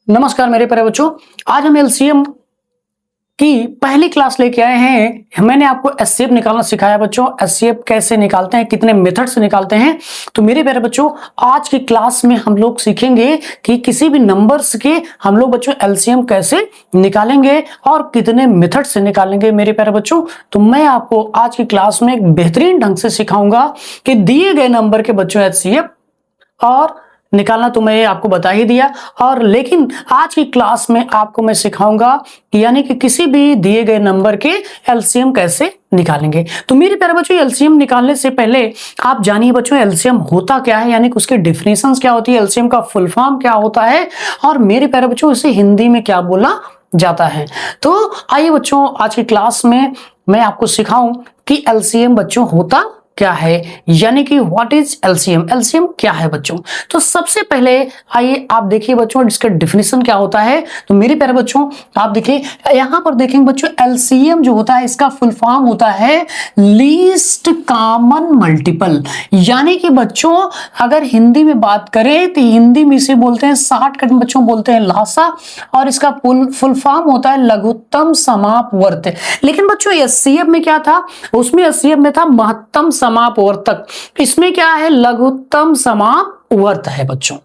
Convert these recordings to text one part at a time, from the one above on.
नमस्कार मेरे प्यारे बच्चों। आज हम एलसीएम की पहली क्लास लेके आए हैं। मैंने आपको एचसीएफ निकालना सिखाया बच्चों। एचसीएफ कैसे निकालते हैं, कितने मेथड से निकालते हैं। तो मेरे प्यारे बच्चों, आज की क्लास में हम लोग सीखेंगे कि किसी भी नंबर्स के हम लोग बच्चों एलसीएम कैसे निकालेंगे और कितने मेथड से निकालेंगे। मेरे प्यारे बच्चों, तो मैं आपको आज की क्लास में एक बेहतरीन ढंग से सिखाऊंगा कि दिए गए नंबर के बच्चों एचसीएफ और निकालना तो मैं आपको बता ही दिया, और लेकिन आज की क्लास में आपको मैं सिखाऊंगा यानी कि किसी भी दिए गए नंबर के एलसीएम कैसे निकालेंगे। तो मेरे प्यारे बच्चों, एलसीएम निकालने से पहले आप जानिए बच्चों एलसीएम होता क्या है, यानी कि उसके डिफिनेशंस क्या होती है, एलसीएम का फुल फॉर्म क्या होता है, और मेरे प्यारे बच्चों इसे हिंदी में क्या बोला जाता है। तो आइए बच्चों, आज की क्लास में मैं आपको सिखाऊं कि एलसीएम बच्चों होता क्या है, यानी कि व्हाट इज एलसीएम। एलसीएम क्या है बच्चों। तो सबसे पहले आइए आप देखिए बच्चों इसका डिफिनेशन क्या होता है। तो मेरे प्यारे बच्चों आप देखिए यहां पर देखेंगे बच्चों, एलसीएम जो होता है इसका फुल फॉर्म होता है लीस्ट कॉमन मल्टीपल। यानी कि बच्चों अगर हिंदी में बात करें तो हिंदी में इसे बोलते हैं, शॉर्टकट में बच्चों बोलते हैं लासा, और इसका फुल फॉर्म होता है लघुत्तम समापवर्त। लेकिन बच्चों एचसीएफ में क्या था, उसमें एचसीएफ में था महत्तम समापवर्तक, इसमें क्या है लघुत्तम समापवर्त है बच्चों।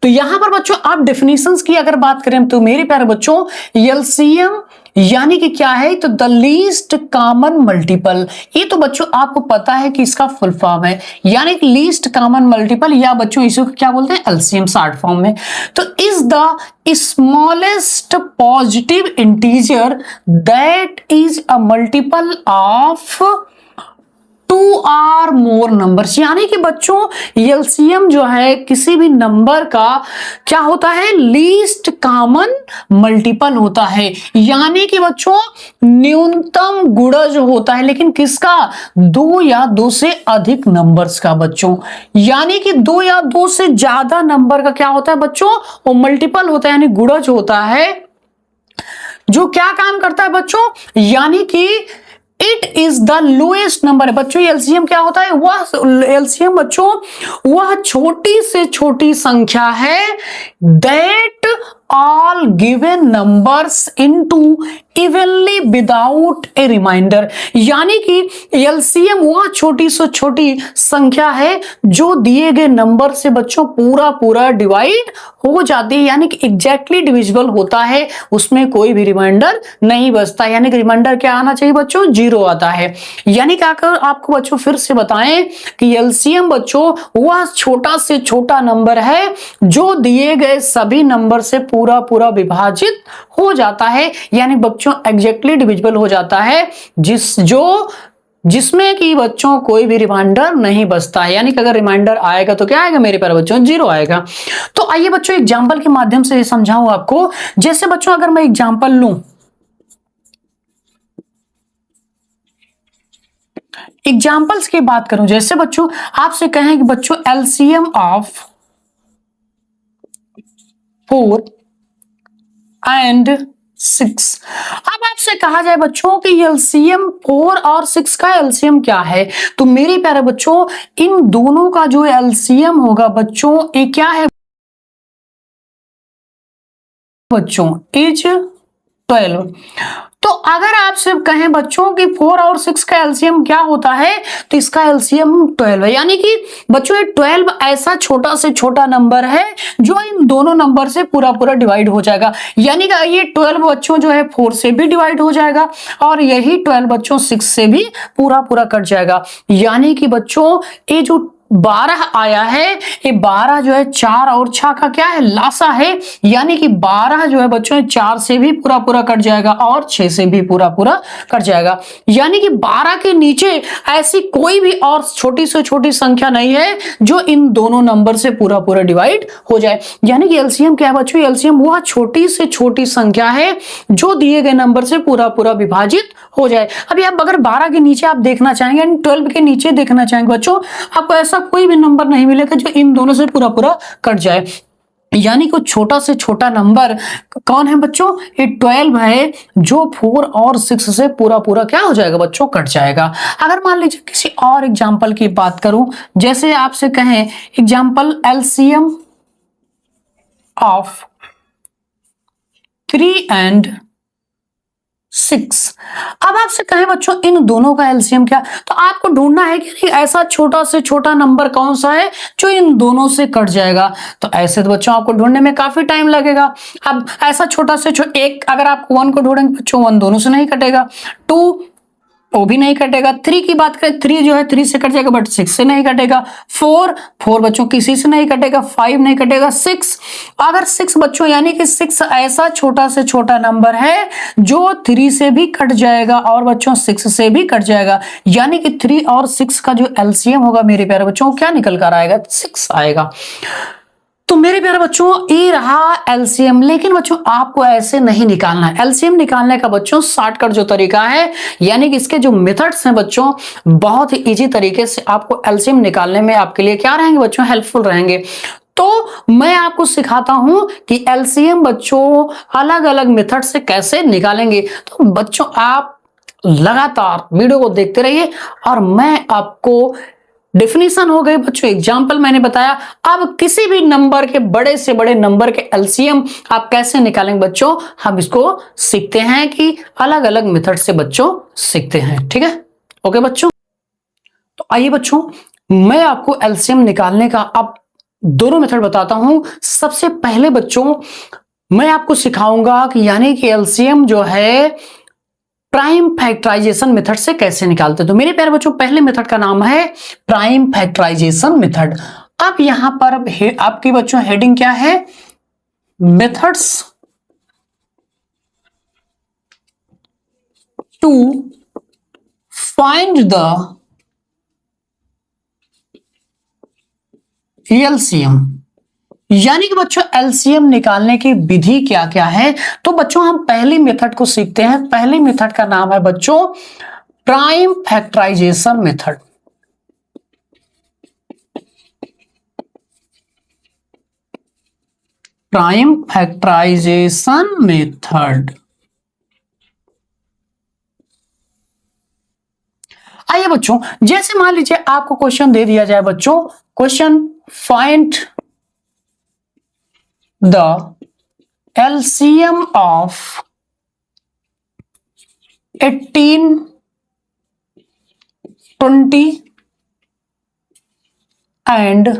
तो यहां पर बच्चों आप डेफिनेशंस की अगर बात करें तो मेरे प्यारे बच्चों एलसीएम यानी कि क्या है, तो द लीस्ट कॉमन मल्टीपल। ये तो बच्चों आपको पता है कि इसका फुल फॉर्म है, यानी कि लीस्ट कॉमन मल्टीपल, या बच्चों इसे क्या बोलते हैं एलसीएम शॉर्ट फॉर्म में। तो is the smallest positive integer that is a multiple of 2 और मोर नंबर्स। यानी कि बच्चों एलसीएम जो है किसी भी नंबर का क्या होता है, लीस्ट कॉमन मल्टीपल होता है, यानी कि बच्चों न्यूनतम गुणज होता है, लेकिन किसका, 2 या 2 से अधिक नंबर्स का बच्चों। यानी कि 2 या 2 से ज्यादा नंबर का क्या होता है बच्चों, वो मल्टीपल होता है, यानी गुणज होता है, जो क्या काम करता है बच्चों, यानी कि it is the lowest number है बच्चों। एलसीएम क्या होता है, वह एलसीएम बच्चों वह छोटी से छोटी संख्या है that all given numbers into evenly without a remainder. यानी कि एलसीएम वह छोटी से छोटी संख्या है जो दिए गए नंबर से बच्चों पूरा पूरा डिवाइड हो जाती है, यानी कि एग्जैक्टली डिविजिबल होता है, उसमें कोई भी रिमाइंडर नहीं बचता। यानी कि रिमाइंडर क्या आना चाहिए बच्चों, 0 आता है। यानी कि अगर आपको बच्चों फिर से बताएं कि एलसीएम बच्चों वह छोटा से छोटा नंबर है जो दिए गए सभी नंबर से पूरा पूरा विभाजित हो जाता है, यानी बच्चों एग्जैक्टली डिविजिबल हो जाता है, जिसमें कि बच्चों कोई भी रिमाइंडर नहीं बचता है। यानी कि अगर रिमाइंडर आएगा तो क्या आएगा मेरे प्यारे बच्चों, 0 आएगा। तो आइए बच्चों एग्जांपल के माध्यम से समझाऊं आपको। जैसे बच्चों अगर मैं एग्जांपल लूं, एग्जांपल्स की बात करूं, जैसे बच्चों आपसे कहें कि बच्चों एलसीएम ऑफ 4 एंड 6। अब आपसे कहा जाए बच्चों कि एलसीएम 4 और 6 का एलसीएम क्या है, तो मेरे प्यारे बच्चों इन दोनों का जो एलसीएम होगा बच्चों, ये क्या है बच्चों, इज 12। तो अगर आपसे कहें बच्चों कि 4 और 6 का एलसीएम क्या होता है, तो इसका एलसीएम 12 है। यानी कि बच्चों ये 12 ऐसा छोटा से छोटा नंबर है जो इन दोनों नंबर से पूरा पूरा डिवाइड हो जाएगा। यानी कि ये 12 बच्चों जो है 4 से भी डिवाइड हो जाएगा, और यही 12 बच्चों 6 से भी पूरा पूरा कट जाएगा। यानी कि बच्चों ये जो 12 आया है, ये 12 जो है 4 और 6 का क्या है, लासा है। यानी कि 12 जो है बच्चों 4 से भी पूरा पूरा कट जाएगा और 6 से भी पूरा पूरा कट जाएगा। यानी कि 12 के नीचे ऐसी कोई भी और छोटी से छोटी संख्या नहीं है जो इन दोनों नंबर से पूरा पूरा डिवाइड हो जाए। यानी कि एलसीएम क्या है बच्चों, एलसीएम वह छोटी से छोटी संख्या है जो दिए गए नंबर से पूरा पूरा विभाजित हो जाए। अभी आप अगर 12 के नीचे आप देखना चाहेंगे, 12 के नीचे देखना चाहेंगे बच्चों, आपको ऐसा कोई भी नंबर नहीं मिलेगा जो इन दोनों से पूरा पूरा कट जाए। यानी कि छोटा से छोटा नंबर कौन है बच्चों, ये 12 है जो 4 और 6 से पूरा पूरा क्या हो जाएगा बच्चों, कट जाएगा। अगर मान लीजिए किसी और एग्जांपल की बात करूं, जैसे आपसे कहें एग्जांपल एलसीएम ऑफ 3 एंड 6। अब आपसे कहें बच्चों इन दोनों का एलसीएम क्या, तो आपको ढूंढना है कि ऐसा छोटा से छोटा नंबर कौन सा है जो इन दोनों से कट जाएगा। तो ऐसे तो बच्चों आपको ढूंढने में काफी टाइम लगेगा। अब ऐसा छोटा से एक अगर आप 1 को ढूंढेंगे बच्चों 1 दोनों से नहीं कटेगा, 2 वो भी नहीं कटेगा, 3 की बात करें 3 जो है 3 से कट जाएगा बट 6 से नहीं कटेगा, 4 बच्चों किसी से नहीं कटेगा, 5 नहीं कटेगा, 6 अगर 6 बच्चों यानी कि 6 ऐसा छोटा से छोटा नंबर है जो 3 से भी कट जाएगा और बच्चों 6 से भी कट जाएगा, यानी कि 3 और 6 का जो एलसीएम होगा मेरे प्यारे बच्चों क्या निकल कर आएगा, 6 आएगा। तो मेरे प्यारे बच्चों ये रहा एलसीएम। लेकिन बच्चों आपको ऐसे नहीं निकालना है। एलसीएम निकालने का बच्चों शॉर्टकट जो तरीका है, यानी कि इसके जो मेथड्स हैं बच्चों बहुत ही इजी तरीके से आपको एलसीएम निकालने में आपके लिए क्या रहेंगे बच्चों, हेल्पफुल रहेंगे। तो मैं आपको सिखाता हूं कि एलसीएम बच्चों अलग अलग मेथड से कैसे निकालेंगे। तो बच्चों आप लगातार वीडियो को देखते रहिए और मैं आपको डेफिनेशन हो गई बच्चों, एग्जाम्पल मैंने बताया। अब किसी भी नंबर के बड़े से बड़े नंबर के एलसीएम आप कैसे निकालेंगे बच्चों, हम इसको सीखते हैं कि अलग अलग मेथड से बच्चों सीखते हैं। ठीक है, ओके बच्चों। तो आइए बच्चों मैं आपको एलसीएम निकालने का अब दोनों मेथड बताता हूं। सबसे पहले बच्चों मैं आपको सिखाऊंगा कि यानी कि एलसीएम जो है प्राइम फैक्टराइजेशन मेथड से कैसे निकालते हैं। तो मेरे प्यारे बच्चों पहले मेथड का नाम है प्राइम फैक्टराइजेशन मेथड। अब यहां पर आपकी बच्चों हेडिंग क्या है, methods to find the LCM, यानी कि बच्चों एलसीएम निकालने की विधि क्या क्या है। तो बच्चों हम पहली मेथड को सीखते हैं। पहली मेथड का नाम है बच्चों prime factorization method. Prime factorization method. आइए बच्चों जैसे मान लीजिए आपको क्वेश्चन दे दिया जाए बच्चों, question find the LCM of 18, 20 and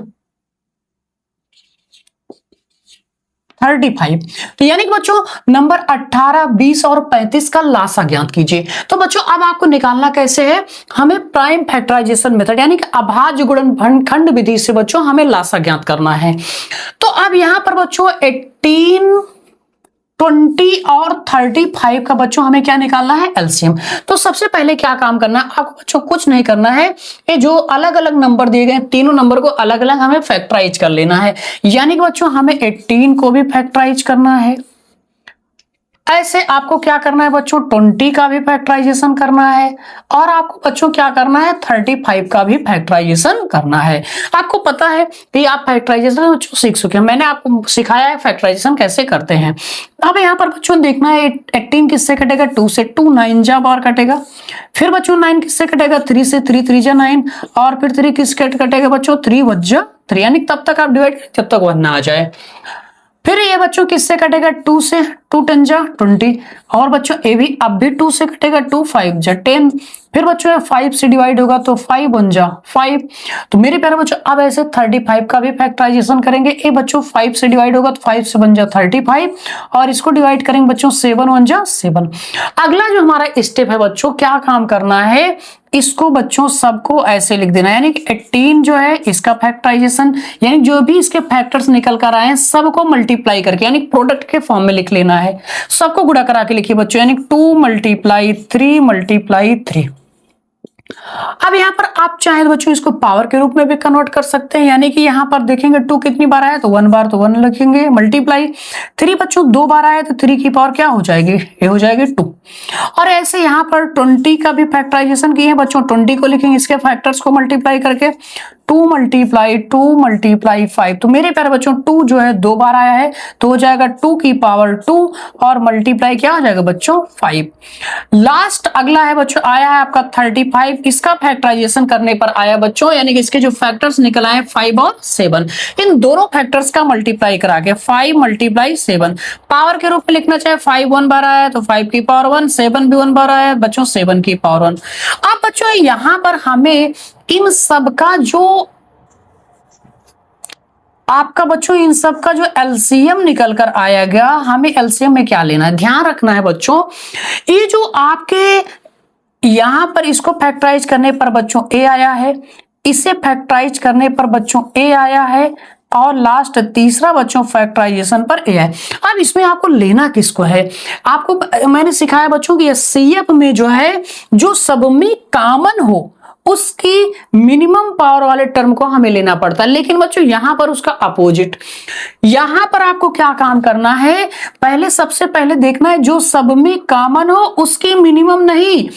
35। तो यानी कि बच्चों नंबर 18, 20 और 35 का लासा ज्ञात कीजिए। तो बच्चों अब आपको निकालना कैसे है, हमें प्राइम फैक्टराइजेशन मेथड यानी कि अभाज्य गुणनखंड विधि से बच्चों हमें लासा ज्ञात करना है। तो अब यहां पर बच्चों 18, 20 और 35 का बच्चों हमें क्या निकालना है, एलसीएम। तो सबसे पहले क्या काम करना है आपको बच्चों, कुछ नहीं करना है, ये जो अलग अलग नंबर दिए गए तीनों नंबर को अलग अलग हमें फैक्टराइज कर लेना है। यानी कि बच्चों हमें 18 को भी फैक्टराइज करना है, ऐसे आपको क्या करना है बच्चों 20 का भी फैक्टराइजेशन करना है, और आपको बच्चों क्या करना है 35 का भी फैक्टराइजेशन करना है। आपको पता है कि आप फैक्टराइजेशन बच्चों सीख चुके हैं, मैंने आपको सिखाया है फैक्टराइजेशन कैसे करते हैं। अब यहाँ पर बच्चों देखना है 18 किससे कटेगा, 2 से, 2 9 जा बार कटेगा। फिर बच्चों 9 किससे कटेगा, 3 से, 3 3 जा 9, और फिर 3 किससे कटेगा बच्चों, 3 1 जा 3, यानी तब तक आप डिवाइड करें जब तक 1 ना आ जाए। फिर ये बच्चों किससे कटेगा, 2 से, 2 10 जा 20, और बच्चों ए भी अब भी 2 से कटेगा, 2 5 जा 10। फिर बच्चों 5 से डिवाइड होगा तो 5 1 जा 5। तो मेरे प्यारे बच्चों अब ऐसे 35 का भी फैक्टराइजेशन करेंगे। ए बच्चों 5 से डिवाइड होगा तो 5 से बन जा 35, और इसको डिवाइड करेंगे बच्चों 7 1 जा 7। अगला जो हमारा स्टेप है बच्चों, क्या काम करना है, इसको बच्चों सबको ऐसे लिख देना है, यानी कि 18 जो है इसका फैक्टराइजेशन, यानी जो भी इसके फैक्टर्स निकल कर आए हैं सबको मल्टीप्लाई करके यानी प्रोडक्ट के फॉर्म में लिख लेना है। सबको गुणा करा के लिखिए बच्चों, यानी 2 × 3 × 3। अब यहां पर आप चाहें तो बच्चों इसको पावर के रूप में भी कन्वर्ट कर सकते हैं, यानी कि यहां पर देखेंगे 2 कितनी बार आया तो 1 बार, तो 1 लिखेंगे मल्टीप्लाई। 3 बच्चों 2 बार आया तो 3 की पावर क्या हो जाएगी, ये हो जाएगी 2। और ऐसे यहां पर 20 का भी फैक्टराइजेशन किए हैं बच्चों, 20 को लिखेंगे इसके फैक्टर्स को मल्टीप्लाई करके, 2 मल्टीप्लाई 5, तो मेरे प्यारे बच्चों 2 जो है 2 बार आया है तो हो जाएगा 2 की पावर 2 और मल्टीप्लाई क्या हो जाएगा बच्चों 5। लास्ट अगला है बच्चों आया है आपका 35, इसका फैक्टराइजेशन करने पर आया बच्चों, यानी कि इसके जो फैक्टर्स निकल आए 5 और 7, इन दोनों फैक्टर्स का मल्टीप्लाई करा के 5 मल्टीप्लाई 7 पावर के रूप में लिखना चाहे 5 1 बार आया है तो 5 की पावर 1, 7 भी 1 बार आया है बच्चों 7 की पावर 1। अब बच्चों यहां पर हमें इन सब का जो आपका बच्चों इन सब का जो एलसीएम निकल कर आया गया, हमें एलसीएम में क्या लेना है, ध्यान रखना है बच्चों, ये जो आपके यहां पर इसको फैक्टराइज करने पर बच्चों ए आया है, इसे फैक्टराइज करने पर बच्चों ए आया है और लास्ट तीसरा बच्चों फैक्टराइजेशन पर ए है। अब इसमें आपको लेना किसको है, आपको मैंने सिखाया बच्चों कि सीएफ में जो है जो सब में कॉमन हो उसकी मिनिमम पावर वाले टर्म को हमें लेना पड़ता है, लेकिन बच्चों यहां पर उसका अपोजिट, यहां पर आपको क्या काम करना है, पहले सबसे पहले देखना है जो सब में कॉमन हो उसकी मिनिमम नहीं,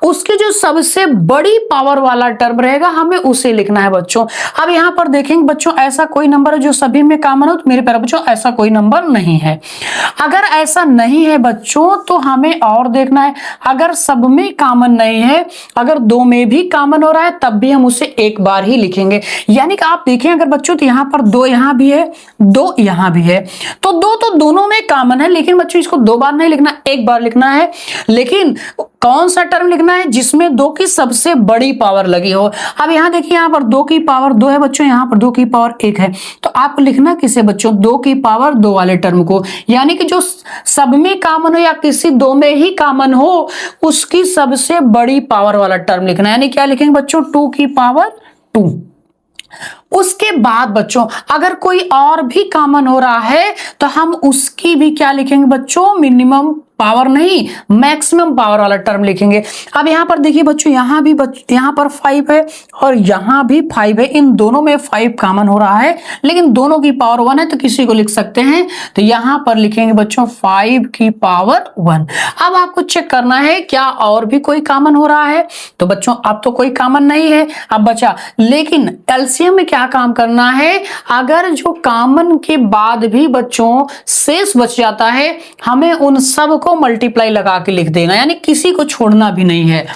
उसकी जो सबसे बड़ी पावर वाला टर्म रहेगा हमें उसे लिखना है बच्चों। अब यहां पर देखेंगे बच्चों ऐसा कोई नंबर है जो सभी में कॉमन हो, तो मेरे प्यारे बच्चों ऐसा कोई नंबर नहीं है। अगर ऐसा नहीं है बच्चों तो हमें और देखना है, अगर सब में कॉमन नहीं है, अगर दो में भी कॉमन हो रहा है तब भी हम उसे एक बार ही लिखेंगे, यानी कि आप देखें अगर बच्चों तो यहां पर 2 यहां भी है 2 यहां भी है, तो 2 तो दोनों में कॉमन है, लेकिन बच्चों इसको 2 बार नहीं लिखना, एक बार लिखना है। लेकिन कौन सा टर्म लिखना है जिसमें 2 की सबसे बड़ी पावर लगी हो। अब यहां देखिए यहां पर 2 की पावर 2 है बच्चों, यहां पर 2 की पावर 1 है, तो आपको लिखना किसे बच्चों 2 की पावर 2 वाले टर्म को, यानी कि जो सब में कॉमन हो या किसी 2 में ही कॉमन हो उसकी सबसे बड़ी पावर वाला टर्म लिखना है, यानी क्या लिखेंगे बच्चों 2 की पावर 2। उसके बाद बच्चों अगर कोई और भी कॉमन हो रहा है तो हम उसकी भी क्या लिखेंगे बच्चों, मिनिमम पावर नहीं मैक्सिमम पावर वाला टर्म लिखेंगे। अब यहां पर देखिए बच्चों यहां भी यहां पर 5 है और यहां भी 5 है, इन दोनों में 5 कॉमन हो रहा है, लेकिन दोनों की पावर 1 है तो किसी को लिख सकते हैं, तो यहां पर लिखेंगे बच्चों 5 की पावर 1। अब आपको चेक करना है क्या और भी कोई कॉमन हो रहा है, तो बच्चों अब तो कोई कॉमन नहीं है अब बचा, लेकिन एलसीएम में क्या काम करना है, अगर जो कॉमन के बाद भी बच्चों शेष बच जाता है हमें उन सब को मल्टीप्लाई लगा के लिख देना, यानी किसी को छोड़ना भी नहीं है,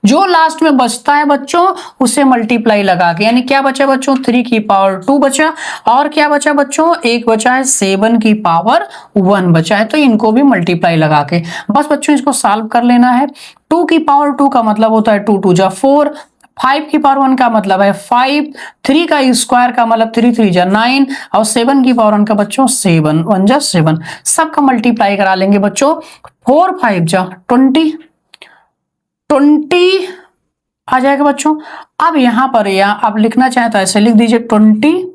जो लास्ट में बचता है बच्चों उसे मल्टीप्लाई लगा के, यानी क्या बचा बच्चों 3 की पावर 2 बचा, और क्या बचा बच्चों एक बचा है 7 की पावर 1 बचा है, तो इनको भी मल्टीप्लाई लगा के बस बच्चों इसको सॉल्व कर लेना है। 2 की पावर 2 का मतलब होता है 2 2 जा 4, 5 की पावर 1 का मतलब है 5, 3 का स्क्वायर का मतलब 3 3 जा 9 और 7 की पावर 1 का बच्चों 7 1 जा 7, सबका मल्टीप्लाई करा लेंगे बच्चों, 4 5 जा 20 आ जाएगा बच्चों। अब यहां पर आप लिखना चाहें तो ऐसे लिख दीजिए 20,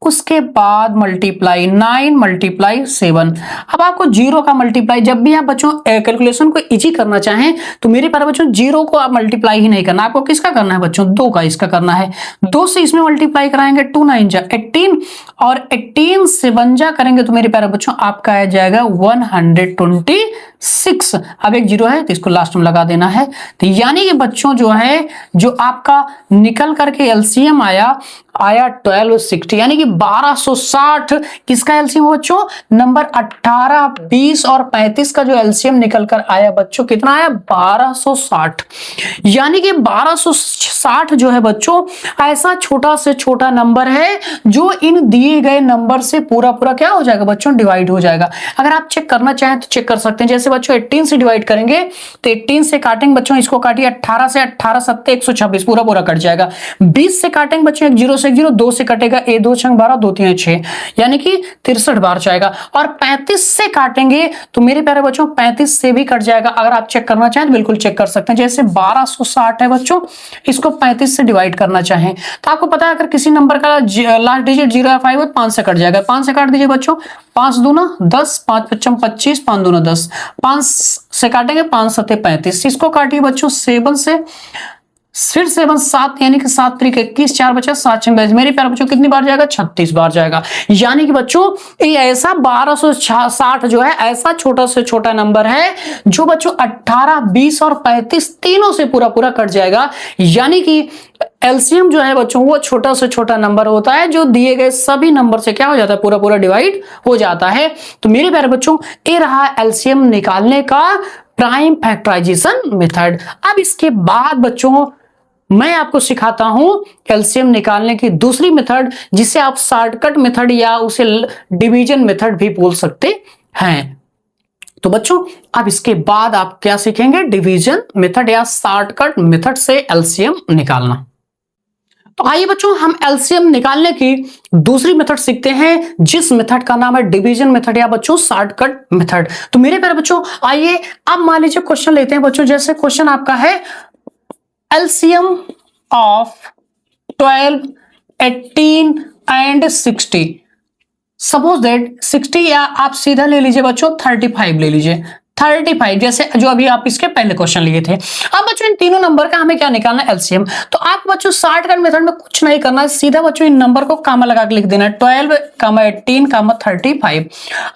उसके बाद मल्टीप्लाई 9 मल्टीप्लाई 7। अब आपको जीरो का मल्टीप्लाई, जब भी आप बच्चों कैलकुलेशन को इजी करना चाहें तो मेरे प्यारे बच्चों जीरो को आप मल्टीप्लाई ही नहीं करना, आपको किसका करना है बच्चों 2 का, इसका करना है 2 से इसमें मल्टीप्लाई कराएंगे 2 9 जा 18 और 18 से 1 जा करेंगे तो मेरे प्यारे बच्चों आपका आ जाएगा 126। अब एक जीरो है तो इसको लास्ट में लगा देना है, तो यानी कि बच्चों जो है जो आपका निकल करके एलसीएम आया 1260, यानी कि 1260 किसका एलसीएम बच्चों, नंबर 18 20 और 35 का जो एलसीएम निकल कर आया बच्चों कितना आया 1260, यानी कि 1260 जो है बच्चों ऐसा छोटा से छोटा नंबर है जो इन दिए गए नंबर से पूरा पूरा क्या हो जाएगा बच्चों डिवाइड हो जाएगा। अगर आप चेक करना चाहें तो चेक कर सकते हैं, जैसे बच्चों 18 से डिवाइड करेंगे तो 18 से काटेंगे बच्चों, इसको काटिए 18 से 18 7 126 पूरा पूरा कट जाएगा। 20 से काटेंगे बच्चों एक जीरो से एक जीरो, 2 से कटेगा ए 2 6 12 2 3 6 यानी कि 63 बार जाएगा, और 35 से काटेंगे तो मेरे प्यारे बच्चों 35 से भी कट जाएगा। अगर आप चेक करना चाहें तो बिल्कुल चेक कर सकते हैं, जैसे 1260 है बच्चों, इसको 35 से डिवाइड करना चाहें तो आपको पता है अगर किसी नंबर का लास्ट डिजिट 0 या 5 हो 5 से कट जाएगा, 5 से काट दीजिए बच्चों, 5 दूना 10 5 55 25 5 दूना 10, 5 से काटेंगे 5 7 35, इसको काटिए बच्चों 7 से, फिर 7 7 यानी कि 7 3 21 4 बचा 7 6 22, मेरे प्यारे बच्चों कितनी बार जाएगा 36 बार जाएगा। यानी कि बच्चों ये ऐसा 1260 जो है ऐसा छोटा से छोटा नंबर है जो बच्चों 18 20 और 35 तीनों से पूरा पूरा कट जाएगा, यानी कि एलसीएम जो है बच्चों वो छोटा से छोटा नंबर होता है जो दिए गए सभी नंबर से क्या हो जाता है, पूरा पूरा डिवाइड हो जाता है। तो मेरे प्यारे बच्चों ये रहा एलसीएम निकालने का प्राइम फैक्टराइजेशन मेथड। अब इसके बाद बच्चों मैं आपको सिखाता हूं एलसीएम निकालने की दूसरी मेथड, जिसे आप शॉर्टकट मेथड या उसे डिवीजन मेथड भी बोल सकते हैं। तो बच्चों अब इसके बाद आप क्या सीखेंगे, डिवीजन मेथड या शॉर्टकट मेथड से एलसीएम निकालना। तो आइए बच्चों हम एलसीएम निकालने की दूसरी मेथड सीखते हैं, जिस मेथड का नाम है डिवीजन मेथड या बच्चों शॉर्टकट मेथड। तो मेरे प्यारे बच्चों आइए अब मान लीजिए क्वेश्चन लेते हैं बच्चों। जैसे क्वेश्चन आपका है LCM of 12, 18 and 60। Suppose that 60 या आप सीधा ले लीजिए बच्चों 35 ले लीजिए, 35 जैसे जो अभी आप इसके पहले क्वेश्चन लिए थे। अब बच्चों इन तीनों नंबर का हमें क्या निकालना है, एलसीएम। तो आप बच्चों शॉर्टकट मेथड में कुछ नहीं करना है, सीधा बच्चों इन नंबर को कामा लगा के लिख देना है 12, 18, 35।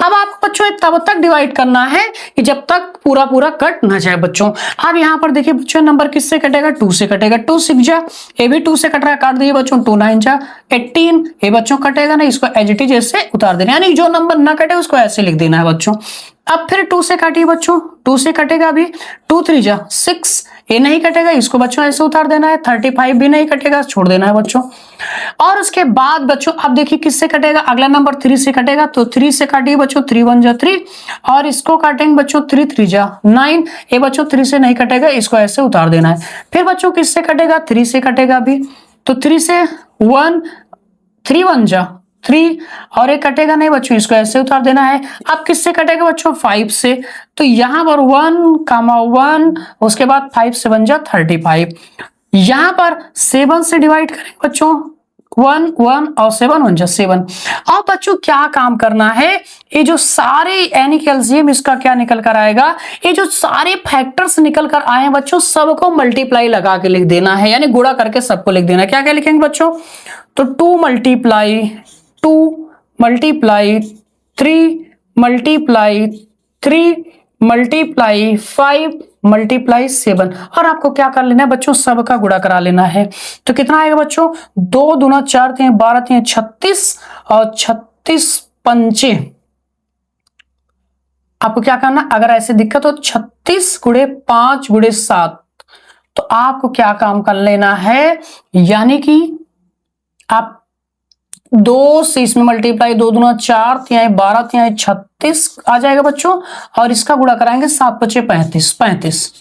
अब आपको बच्चों तब तक डिवाइड करना है कि जब तक पूरा पूरा कट ना जाए बच्चों। अब यहाँ पर देखिए बच्चों नंबर किससे कटेगा, 2 से कटेगा, 2 6 जा, ये भी 2 से कट रहा है, काट दीजिए बच्चों, 2 9 जा 18, ये बच्चों कटेगा ना, इसको एज इट इज ऐसे उतार देना, यानी जो नंबर ना कटे उसको ऐसे लिख देना है बच्चों। अब फिर 2 से काटिए बच्चों, 2 से कटेगा अभी, 2 3 जा 6, ये नहीं कटेगा, इसको बच्चों ऐसे उतार देना है, 35 भी नहीं कटेगा, छोड़ देना है बच्चों। और उसके बाद बच्चों अब देखिए किससे कटेगा, अगला नंबर 3 से कटेगा, तो 3 से काटिए बच्चों, 3 1 जा 3, और इसको काटेंगे बच्चों 3 3 जा 9, ये बच्चों 3 से नहीं कटेगा, इसको ऐसे उतार देना है। फिर बच्चों किससे कटेगा, 3 से कटेगा अभी, तो 3 से 1, 3 1 जा 3, और एक कटेगा नहीं बच्चों, इसको ऐसे उतार देना है। अब किससे कटेगा बच्चों, 5 से, तो यहां पर 1, उसके बाद 5 7 जा 35। यहां पर 7 से डिवाइड करेंगे बच्चों, 1 1 और 7 1 जा 7। अब बच्चों क्या काम करना है, ये जो सारे यानी कि एलसीएम इसका क्या निकल कर आएगा, ये जो सारे फैक्टर्स निकल कर आए हैं बच्चों सबको मल्टीप्लाई लगा के लिख देना है, यानी गुणा करके सबको लिख देना है। क्या क्या लिखेंगे बच्चों, तो 2 multiply 2 multiply 3 multiply 3 multiply 5 multiply 7, और आपको क्या कर लेना है बच्चों, सबका गुणा करा लेना है। तो कितना आएगा बच्चों, 2 दूना 4 3 12 3 36, और 36 पंचे आपको क्या करना, अगर ऐसे दिक्कत हो 36 गुणे 5 गुणे 7, तो आपको क्या काम कर लेना है, यानी कि आप 2 से इसमें मल्टीप्लाई, 2 दूना 4 3 12 3 36 आ जाएगा बच्चों, और इसका गुणा कराएंगे 7 5 35 35,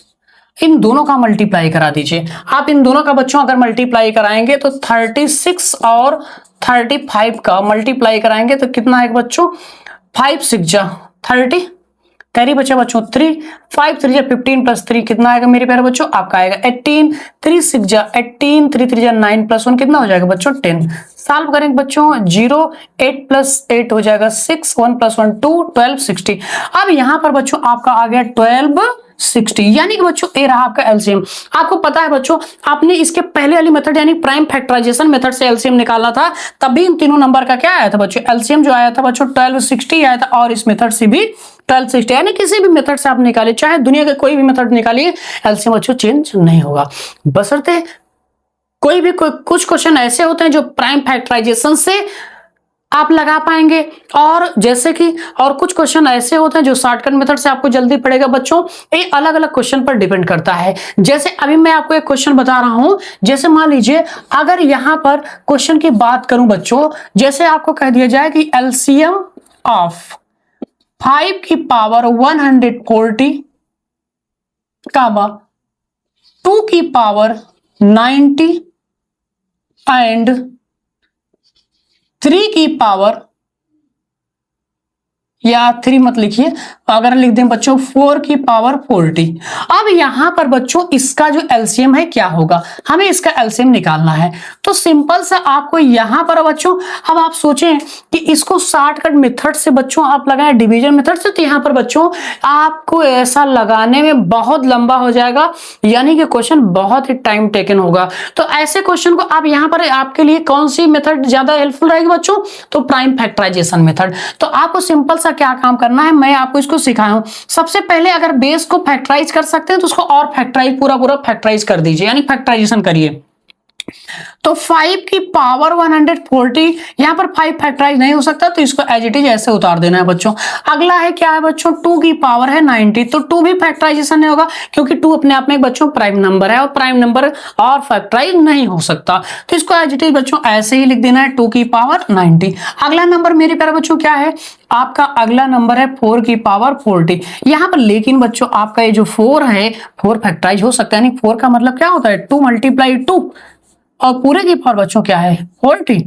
इन दोनों का मल्टीप्लाई करा दीजिए। आप इन दोनों का बच्चों अगर मल्टीप्लाई कराएंगे तो 36 और 35 का मल्टीप्लाई कराएंगे तो कितना आएगा बच्चों, 5 6 जा 30, कैरी बचा बच्चों 3, 5 3 जा 15 प्लस 3 कितना आएगा मेरे प्यारे बच्चों, आपका आएगा 18, 3 6 जा 18, 3 3 जा 9 प्लस 1 कितना हो जाएगा बच्चों 10। सॉल्व करेंगे बच्चों, 0 8 प्लस 8 हो जाएगा 6, 1 प्लस 1 2, 12 60। अब यहां पर बच्चों आपका आ गया 12 60, यानी कि बच्चों ये रहा आपका एलसीएम। आपको पता है बच्चों आपने इसके पहले वाली मेथड यानी प्राइम फैक्टराइजेशन मेथड से एलसीएम निकालना था, तब भी इन तीनों नंबर का क्या आया था बच्चों, एलसीएम जो आया था बच्चों 1260 आया था, और इस मेथड से भी 1260, यानी किसी भी मेथड से आप निकालिए, चाहे दुनिया के कोई भी मेथड निकालिए, एलसीएम बच्चों चेंज नहीं होगा, बशर्ते कुछ क्वेश्चन ऐसे होते हैं जो प्राइम फैक्टराइजेशन से आप लगा पाएंगे, और जैसे कि और कुछ क्वेश्चन ऐसे होते हैं जो शॉर्टकट मेथड से आपको जल्दी पड़ेगा बच्चों। ये अलग अलग क्वेश्चन पर डिपेंड करता है। जैसे अभी मैं आपको एक क्वेश्चन बता रहा हूं, जैसे मान लीजिए अगर यहां पर क्वेश्चन की बात करूं बच्चों, जैसे आपको कह दिया जाए कि एलसीएम ऑफ 5 की पावर 140 कामा 2 की पावर 90 एंड 3 की पावर, या 3 मत लिखिए, अगर लिख दें बच्चों 4 की पावर 40। अब यहां पर बच्चों इसका जो एलसीएम है क्या होगा, हमें इसका एलसीएम निकालना है। तो सिंपल सा आपको यहां पर बच्चों, अब आप सोचें कि इसको शॉर्टकट मेथड से बच्चों आप लगाएं डिवीजन मेथड से, तो यहां पर बच्चों आपको ऐसा लगाने में बहुत लंबा हो जाएगा, यानी कि क्वेश्चन बहुत ही टाइम टेकन होगा। तो ऐसे क्वेश्चन को आप यहां पर आपके लिए कौन सी मेथड ज्यादा हेल्पफुल रहेगी बच्चों, तो प्राइम फैक्टराइजेशन मेथड। तो आपको सिंपल सा क्या काम करना है, मैं आपको इसको सिखाया हूं। सबसे पहले अगर बेस को फैक्टराइज कर सकते हैं तो उसको और फैक्टराइज पूरा फैक्टराइज कर दीजिए, यानी फैक्टराइजेशन करिए। तो 5 की पावर 140, यहां पर 5 फैक्टराइज नहीं हो सकता तो इसको एज इट इज ऐसे उतार देना है बच्चों। अगला है क्या है बच्चों, 2 की पावर है 90, तो 2 भी फैक्टराइजेशन नहीं होगा क्योंकि 2 अपने आप में बच्चों प्राइम नंबर है और प्राइम नंबर और फैक्टराइज नहीं हो सकता, तो इसको एज इट इज बच्चों ऐसे ही लिख देना है 2 की पावर 90। अगला नंबर मेरे प्यारे बच्चों क्या है, आपका अगला नंबर है 4 की पावर 40। यहां पर लेकिन बच्चों आपका ये जो 4 है 4 फैक्टराइज हो सकता है, यानी 4 का मतलब क्या होता है 2 मल्टीप्लाई 2 और पूरे की पावर बच्चों क्या है 40।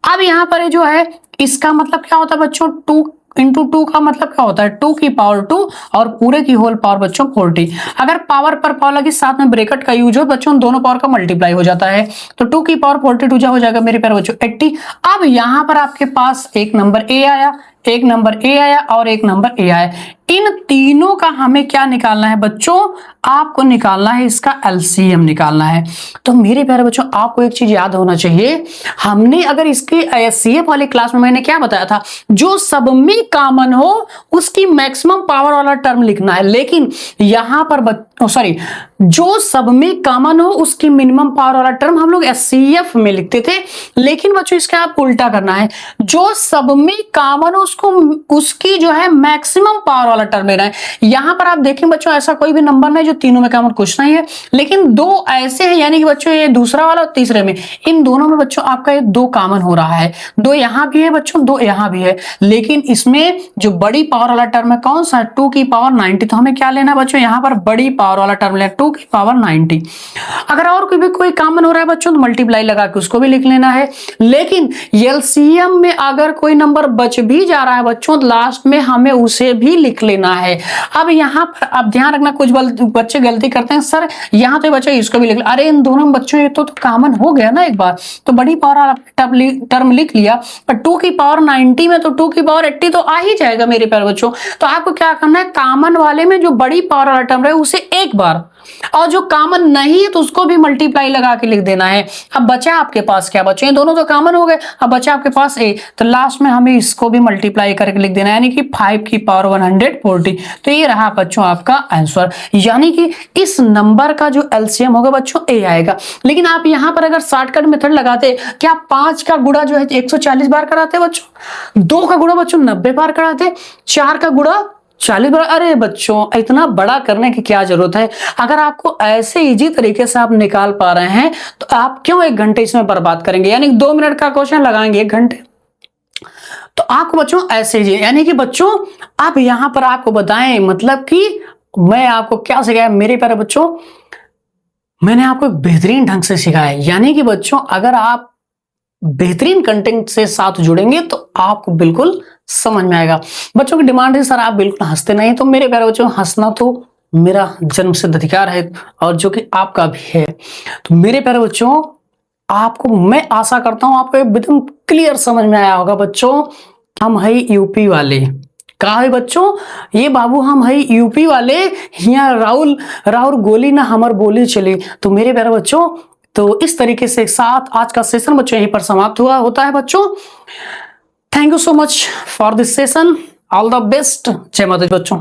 अब यहां पर जो है इसका मतलब क्या होता है बच्चों 2 इंटू 2 का मतलब क्या होता है 2 की पावर 2 और पूरे की होल पावर बच्चों 40। अगर पावर पर पावर लगी साथ में ब्रैकेट का यूज हो बच्चों दोनों पावर का मल्टीप्लाई हो जाता है, तो 2 की पावर 42 हो जाएगा मेरे प्यारे बच्चों 80। अब यहां पर आपके पास एक नंबर ए आया, एक नंबर ए आया और एक नंबर ए आया, इन तीनों का हमें क्या निकालना है बच्चों, आपको निकालना है इसका एलसीएम निकालना है। तो मेरे प्यारे बच्चों आपको एक चीज याद होना चाहिए, हमने अगर इसके एचसीएफ वाली क्लास में मैंने क्या बताया था, जो सब में कॉमन हो उसकी मैक्सिमम पावर वाला टर्म लिखना है, लेकिन यहां पर सॉरी जो सब में कॉमन हो उसकी मिनिमम पावर वाला टर्म हम लोग एचसीएफ में लिखते थे, लेकिन बच्चों इसका आप उल्टा करना है, जो सब में कॉमन हो उसको उसकी जो है मैक्सिमम पावर वाला टर्म लेना है। यहां पर आप देखें बच्चों ऐसा कोई भी नंबर नहीं जो तीनों में कॉमन, कुछ नहीं है, लेकिन दो ऐसे हैं, यानी कि बच्चों ये दूसरा वाला और तीसरे में, इन दोनों में बच्चों आपका ये 2 कॉमन हो रहा है, 2 यहां भी है बच्चों 2 यहां भी है, लेकिन इसमें जो बड़ी पावर वाला टर्म है कौन सा, 2 की पावर 90, तो हमें क्या लेना बच्चों यहां पर बड़ी पावर वाला टर्म लेना 2 की पावर 90। अगर और कोई भी कोई कॉमन हो रहा है बच्चों तो मल्टीप्लाई लगा के उसको भी लिख लेना है, लेकिन एलसीएम में अगर कोई नंबर बच भी जा रहा है बच्चों लास्ट में हमें उसे भी लिख लेना है। अब यहां पर अब ध्यान रखना, कुछ बच्चे गलती करते हैं, सर यहां तो बच्चे इसको भी लिख, अरे इन दोनों बच्चों ये तो कॉमन हो गया ना एक बार, तो बड़ी पावर वाला टर्म लिख लिया, पर 2 की पावर 90 में तो 2 की पावर 80 तो आ ही जाएगा मेरे प्यारे बच्चों। तो आपको क्या करना है, कॉमन वाले में जो बड़ी पावर वाला टर्म है उसे एक बार, और जो कॉमन नहीं है तो उसको भी मल्टीप्लाई लगा के लिख देना है। अब बचा आपके पास क्या बच्चों, ये दोनों तो कॉमन हो गए, अब बचा आपके पास ए, तो लास्ट में हमें इसको भी मल्टीप्लाई करके लिख देना है, यानी कि 5 की पावर 140। तो ये रहा बच्चों आपका आंसर, यानी कि इस नंबर का जो एलसीएम होगा बच्चों ए आएगा। लेकिन आप यहां पर अगर शॉर्टकट मेथड लगाते, क्या 5 का गुणा जो है 140 बार कराते बच्चों, 2 का गुणा बच्चों 90 बार कराते, 4 का गुणा 40 बार, अरे बच्चों इतना बड़ा करने की क्या जरूरत है। अगर आपको ऐसे इजी तरीके से आप निकाल पा रहे हैं तो आप क्यों 1 घंटे इसमें बर्बाद करेंगे, यानी 2 मिनट का क्वेश्चन लगाएंगे 1 घंटे। तो आपको बच्चों ऐसे ही, यानी कि बच्चों आप यहां पर आपको बताएं, मतलब कि मैं आपको क्या सिखाया मेरे प्यारे बच्चों, मैंने आपको एक बेहतरीन ढंग से सिखाया, यानी कि बच्चों अगर आप बेहतरीन कंटेंट से साथ जुड़ेंगे तो आपको बिल्कुल समझ में आएगा। बच्चों की डिमांड है सर आप बिल्कुल हंसते नहीं, तो मेरे प्यारे बच्चों हंसना तो मेरा जन्मसिद्ध अधिकार है और जो कि आपका भी है। तो मेरे प्यारे बच्चों आपको मैं आशा करता हूं आपको एकदम क्लियर समझ में आया होगा बच्चों। हम है यूपी वाले, कहा है बच्चों, ये बाबू हम है यूपी वाले, यहाँ राहुल गोली ना हमर बोली चली। तो मेरे प्यारे बच्चों तो इस तरीके से साथ आज का सेशन बच्चों यहीं पर समाप्त हुआ होता है बच्चों। Thank you so much for this session, all the best, जय माता दी बच्चों।